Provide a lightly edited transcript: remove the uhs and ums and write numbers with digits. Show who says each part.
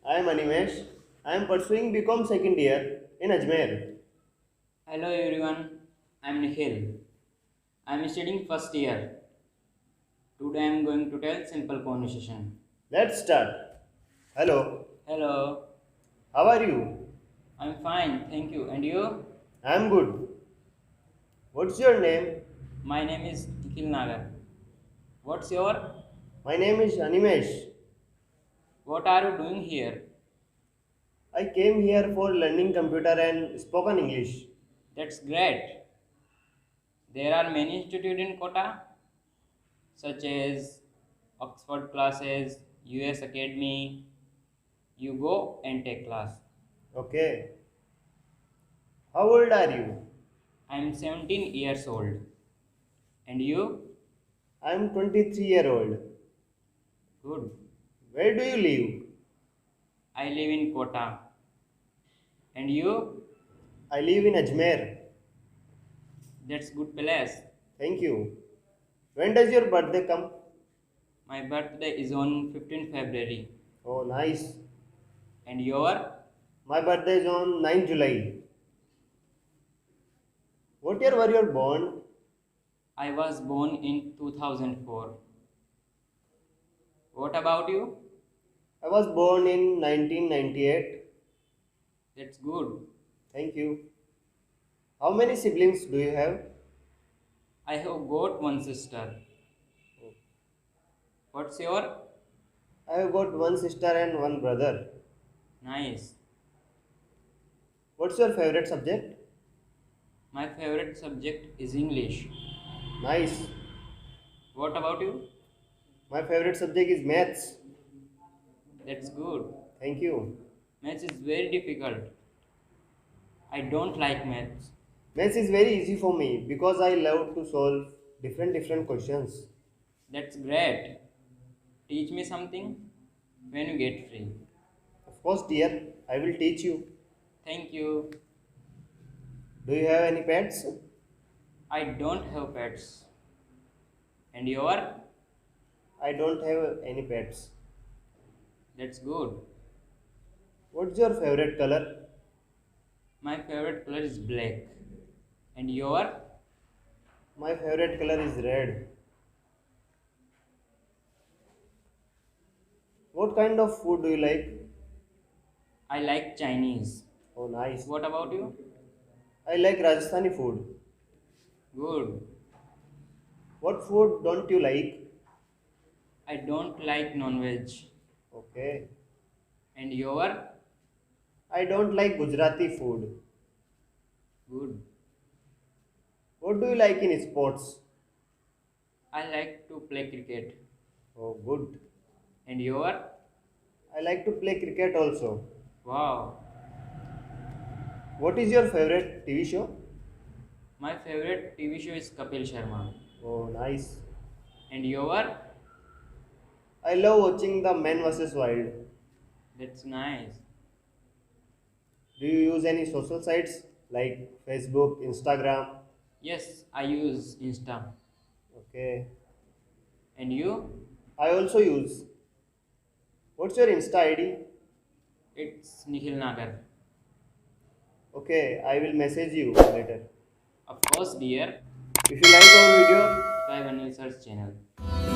Speaker 1: I am Animesh. I am pursuing BCom second year in Ajmer.
Speaker 2: Hello everyone, I'm Nikhil. I'm studying first year. Today I'm going to tell simple conversation.
Speaker 1: Let's start. Hello,
Speaker 2: Hello,
Speaker 1: how are you?
Speaker 2: I'm fine, thank you. And you?
Speaker 1: I am good. What's your name?
Speaker 2: My name is Nikhil Nagar. What's your?
Speaker 1: My name is Animesh.
Speaker 2: What are you doing here?
Speaker 1: I came here for learning computer and spoken English.
Speaker 2: That's great. There are many institutes in Kota, such as Oxford classes, US Academy. You go and take class.
Speaker 1: Okay. How old are you?
Speaker 2: I'm 17 years old. And you?
Speaker 1: I am 23-year-old.
Speaker 2: Good.
Speaker 1: Where do you live?
Speaker 2: I live in Kota. And you?
Speaker 1: I live in Ajmer.
Speaker 2: That's good place.
Speaker 1: Thank you. When does your birthday come?
Speaker 2: My birthday is on 15th February.
Speaker 1: Oh, nice.
Speaker 2: And your?
Speaker 1: My birthday is on 9th July. What year were you born?
Speaker 2: I was born in 2004. What about you?
Speaker 1: I was born in 1998.
Speaker 2: That's good.
Speaker 1: Thank you. How many siblings do you have?
Speaker 2: I have got one sister. What's your?
Speaker 1: I have got one sister and one brother.
Speaker 2: Nice.
Speaker 1: What's your favorite subject?
Speaker 2: My favorite subject is English.
Speaker 1: Nice.
Speaker 2: What about you?
Speaker 1: My favorite subject is maths.
Speaker 2: That's good.
Speaker 1: Thank you.
Speaker 2: Maths is very difficult. I don't like maths.
Speaker 1: Maths is very easy for me because I love to solve different questions.
Speaker 2: That's great. Teach me something when you get free.
Speaker 1: Of course, dear, I will teach you.
Speaker 2: Thank you.
Speaker 1: Do you have any pets?
Speaker 2: I don't have pets. And your?
Speaker 1: I don't have any pets.
Speaker 2: That's good.
Speaker 1: What's your favorite color?
Speaker 2: My favorite color is black. And your?
Speaker 1: My favorite color is red. What kind of food do you like?
Speaker 2: I like Chinese.
Speaker 1: Oh, nice.
Speaker 2: What about you?
Speaker 1: I like Rajasthani food.
Speaker 2: Good.
Speaker 1: What food don't you like?
Speaker 2: I don't like non-veg.
Speaker 1: Okay.
Speaker 2: And your?
Speaker 1: I don't like Gujarati food.
Speaker 2: Good.
Speaker 1: What do you like in sports?
Speaker 2: I like to play cricket.
Speaker 1: Oh, good.
Speaker 2: And your?
Speaker 1: I like to play cricket also.
Speaker 2: Wow.
Speaker 1: What is your favorite TV show?
Speaker 2: My favorite TV show is Kapil Sharma.
Speaker 1: Oh, nice.
Speaker 2: And your?
Speaker 1: I love watching the Man vs. Wild.
Speaker 2: That's nice.
Speaker 1: Do you use any social sites like Facebook, Instagram?
Speaker 2: Yes, I use Insta.
Speaker 1: Okay.
Speaker 2: And you?
Speaker 1: I also use. What's your Insta ID?
Speaker 2: It's Nikhil Nagar.
Speaker 1: Okay, I will message you later.
Speaker 2: Of course, dear.
Speaker 1: If you like our video,
Speaker 2: Subscribe Anil Search channel.